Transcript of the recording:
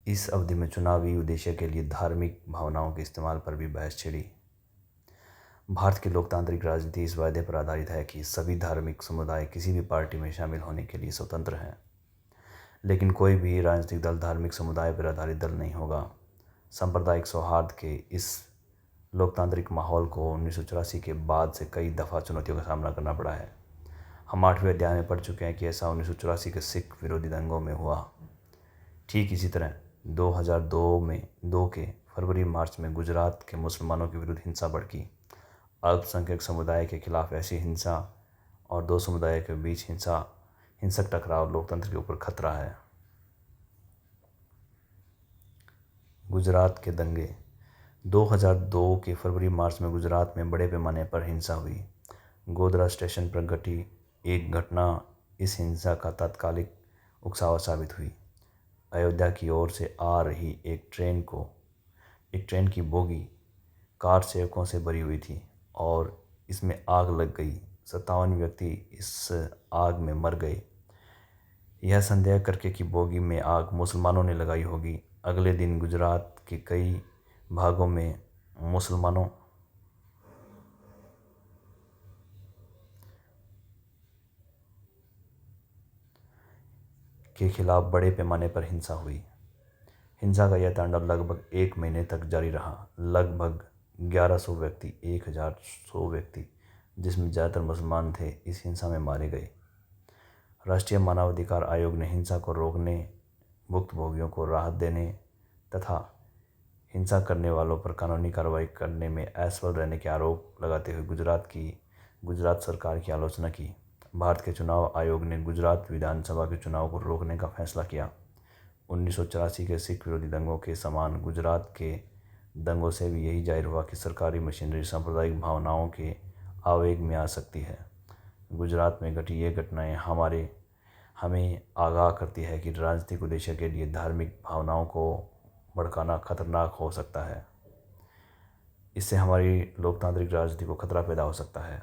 इस अवधि में चुनावी उद्देश्य के लिए धार्मिक भावनाओं के इस्तेमाल पर भी बहस छिड़ी। भारत की लोकतांत्रिक राजनीति इस वादे पर आधारित है कि सभी धार्मिक समुदाय किसी भी पार्टी में शामिल होने के लिए स्वतंत्र हैं, लेकिन कोई भी राजनीतिक दल धार्मिक समुदाय पर आधारित दल नहीं होगा। सांप्रदायिक सौहार्द के इस लोकतांत्रिक माहौल को 1984 के बाद से कई दफ़ा चुनौतियों का सामना करना पड़ा है। हम 8वें अध्याय में पढ़ चुके हैं कि ऐसा 1984 के सिख विरोधी दंगों में हुआ। ठीक इसी तरह 2002 के फरवरी मार्च में गुजरात के मुसलमानों के विरुद्ध हिंसा भड़की। अल्पसंख्यक समुदाय के खिलाफ ऐसी हिंसा और दो समुदायों के बीच हिंसक टकराव लोकतंत्र के ऊपर खतरा है। गुजरात के दंगे 2002 के फरवरी मार्च में गुजरात में बड़े पैमाने पर हिंसा हुई। गोधरा स्टेशन पर घटी एक घटना इस हिंसा का तात्कालिक उकसावा साबित हुई। अयोध्या की ओर से आ रही एक ट्रेन की बोगी कार सेवकों से भरी हुई थी और इसमें आग लग गई। 57 व्यक्ति इस आग में मर गए। यह संदेह करके कि बोगी में आग मुसलमानों ने लगाई होगी, अगले दिन गुजरात के कई भागों में मुसलमानों के खिलाफ बड़े पैमाने पर हिंसा हुई। हिंसा का यह तांडव लगभग 1 महीने तक जारी रहा। लगभग 1100 व्यक्ति 1100 व्यक्ति, जिसमें ज़्यादातर मुसलमान थे, इस हिंसा में मारे गए। राष्ट्रीय मानवाधिकार आयोग ने हिंसा को रोकने, भुक्तभोगियों को राहत देने तथा हिंसा करने वालों पर कानूनी कार्रवाई करने में असफल रहने के आरोप लगाते हुए गुजरात सरकार की आलोचना की। भारत के चुनाव आयोग ने गुजरात विधानसभा के चुनाव को रोकने का फैसला किया। 1984 के सिख विरोधी दंगों के समान गुजरात के दंगों से भी यही जाहिर हुआ कि सरकारी मशीनरी सांप्रदायिक भावनाओं के आवेग में आ सकती है। गुजरात में घटी ये घटनाएं हमें आगाह करती है कि राजनीतिक उद्देश्य के लिए धार्मिक भावनाओं को भड़काना खतरनाक हो सकता है। इससे हमारी लोकतांत्रिक राजनीति को खतरा पैदा हो सकता है।